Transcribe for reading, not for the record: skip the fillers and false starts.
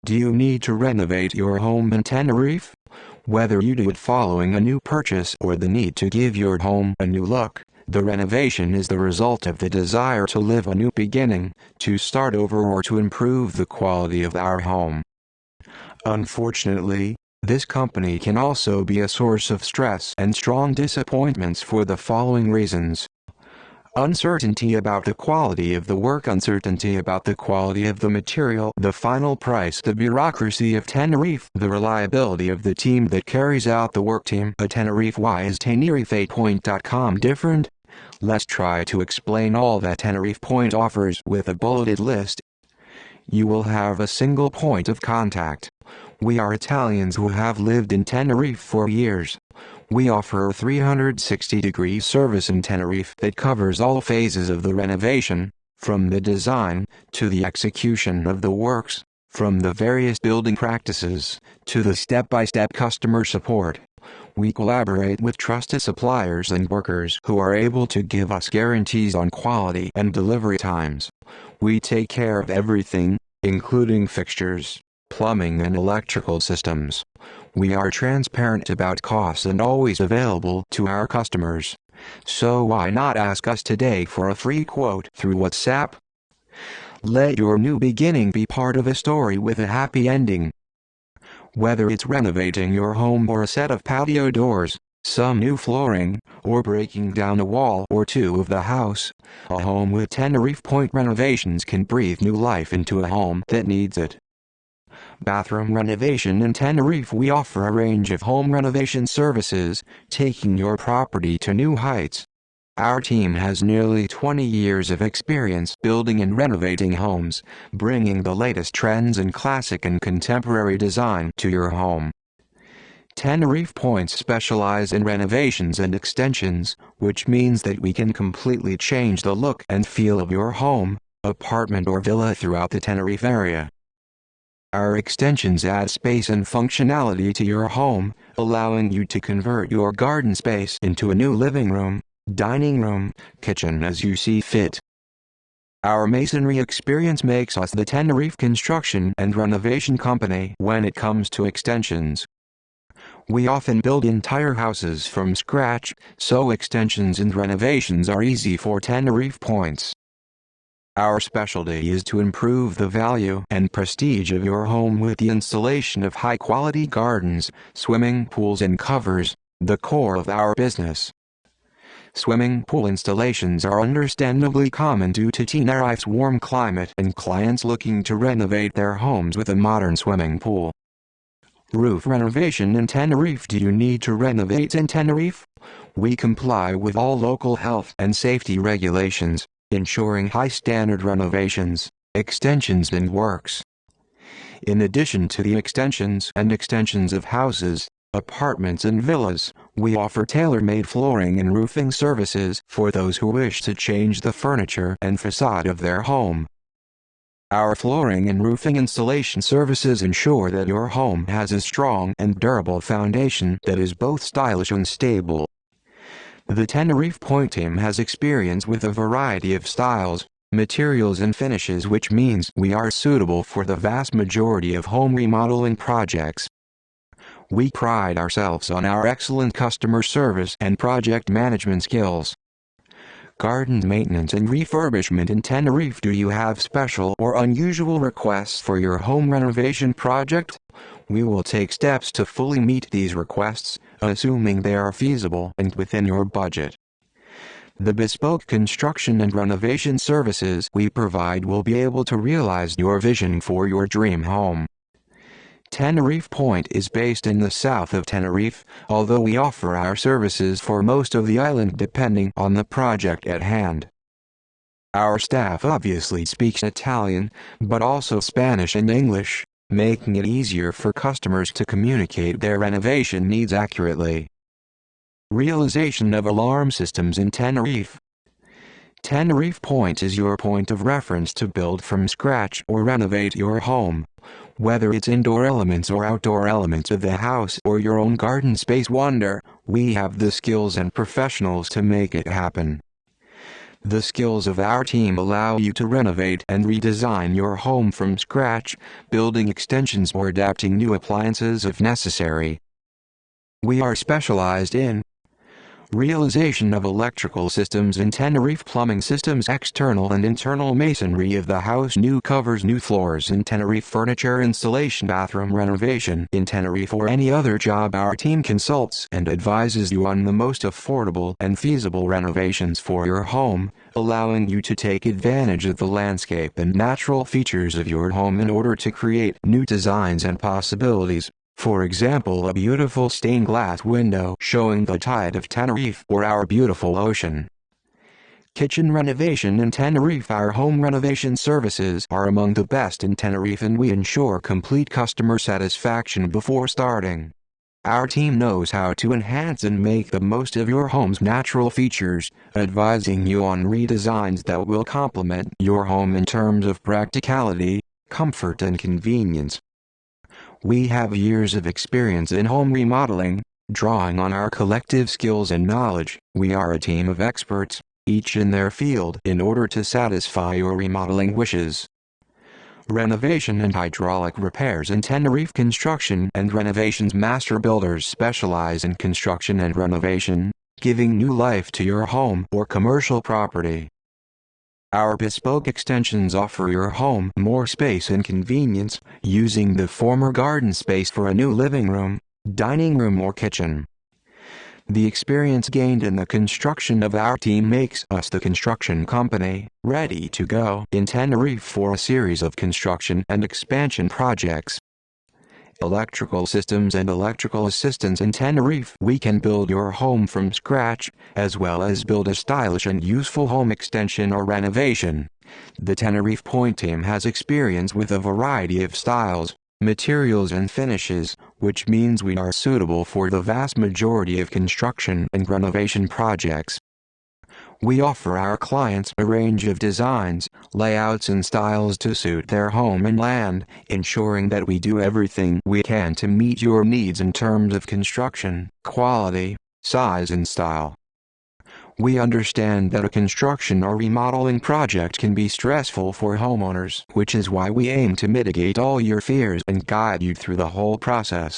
Do you need to renovate your home in Tenerife? Whether you do it following a new purchase or the need to give your home a new look, the renovation is the result of the desire to live a new beginning, to start over or to improve the quality of our home. Unfortunately, this company can also be a source of stress and strong disappointments for the following reasons. Uncertainty about the quality of the work, uncertainty about the quality of the material, the final price, the bureaucracy of Tenerife, the reliability of the team that carries out the work. Team at Tenerife. Why is TenerifePoint.com different? Let's try to explain all that Tenerife Point offers with a bulleted list. You will have a single point of contact. We are Italians who have lived in Tenerife for years. We offer a 360-degree service in Tenerife that covers all phases of the renovation, from the design to the execution of the works, from the various building practices to the step-by-step customer support. We collaborate with trusted suppliers and workers who are able to give us guarantees on quality and delivery times. We take care of everything, including fixtures, plumbing and electrical systems. We are transparent about costs and always available to our customers. So why not ask us today for a free quote through WhatsApp? Let your new beginning be part of a story with a happy ending. Whether it's renovating your home or a set of patio doors, some new flooring, or breaking down a wall or two of the house, a home with Tenerife Point Renovations can breathe new life into a home that needs it. Bathroom renovation in Tenerife. We offer a range of home renovation services, taking your property to new heights. Our team has nearly 20 years of experience building and renovating homes, bringing the latest trends in classic and contemporary design to your home. Tenerife Points specialize in renovations and extensions, which means that we can completely change the look and feel of your home, apartment or villa throughout the Tenerife area. Our extensions add space and functionality to your home, allowing you to convert your garden space into a new living room, dining room, kitchen as you see fit. Our masonry experience makes us the Tenerife construction and renovation company when it comes to extensions. We often build entire houses from scratch, so extensions and renovations are easy for Tenerife Points. Our specialty is to improve the value and prestige of your home with the installation of high-quality gardens, swimming pools and covers, the core of our business. Swimming pool installations are understandably common due to Tenerife's warm climate and clients looking to renovate their homes with a modern swimming pool. Roof renovation in Tenerife. Do you need to renovate in Tenerife? We comply with all local health and safety regulations, ensuring high-standard renovations, extensions and works. In addition to the extensions of houses, apartments and villas, we offer tailor-made flooring and roofing services for those who wish to change the furniture and facade of their home. Our flooring and roofing installation services ensure that your home has a strong and durable foundation that is both stylish and stable. The Tenerife Point team has experience with a variety of styles, materials and finishes, which means we are suitable for the vast majority of home remodeling projects. We pride ourselves on our excellent customer service and project management skills. Garden maintenance and refurbishment in Tenerife. Do you have special or unusual requests for your home renovation project? We will take steps to fully meet these requests, assuming they are feasible and within your budget. The bespoke construction and renovation services we provide will be able to realize your vision for your dream home. Tenerife Point is based in the south of Tenerife, although we offer our services for most of the island depending on the project at hand. Our staff obviously speaks Italian, but also Spanish and English, making it easier for customers to communicate their renovation needs accurately. Realization of alarm systems in Tenerife. Tenerife Point is your point of reference to build from scratch or renovate your home. Whether it's indoor elements or outdoor elements of the house or your own garden space wonder, we have the skills and professionals to make it happen. The skills of our team allow you to renovate and redesign your home from scratch, building extensions or adapting new appliances if necessary. We are specialized in realization of electrical systems in Tenerife, plumbing systems, external and internal masonry of the house, new covers, new floors in Tenerife, furniture installation, bathroom renovation in Tenerife, or any other job. Our team consults and advises you on the most affordable and feasible renovations for your home, allowing you to take advantage of the landscape and natural features of your home in order to create new designs and possibilities. For example, a beautiful stained glass window showing the tide of Tenerife or our beautiful ocean. Kitchen renovation in Tenerife. Our home renovation services are among the best in Tenerife, and we ensure complete customer satisfaction before starting. Our team knows how to enhance and make the most of your home's natural features, advising you on redesigns that will complement your home in terms of practicality, comfort and convenience. We have years of experience in home remodeling. Drawing on our collective skills and knowledge, we are a team of experts, each in their field, in order to satisfy your remodeling wishes. Renovation and hydraulic repairs in Tenerife. Construction and renovations master builders specialize in construction and renovation, giving new life to your home or commercial property. Our bespoke extensions offer your home more space and convenience, using the former garden space for a new living room, dining room or kitchen. The experience gained in the construction of our team makes us the construction company ready to go in Tenerife for a series of construction and expansion projects. Electrical systems and electrical assistance in Tenerife. We can build your home from scratch, as well as build a stylish and useful home extension or renovation. The Tenerife Point team has experience with a variety of styles, materials and finishes, which means we are suitable for the vast majority of construction and renovation projects. We offer our clients a range of designs, layouts and styles to suit their home and land, ensuring that we do everything we can to meet your needs in terms of construction, quality, size and style. We understand that a construction or remodeling project can be stressful for homeowners, which is why we aim to mitigate all your fears and guide you through the whole process.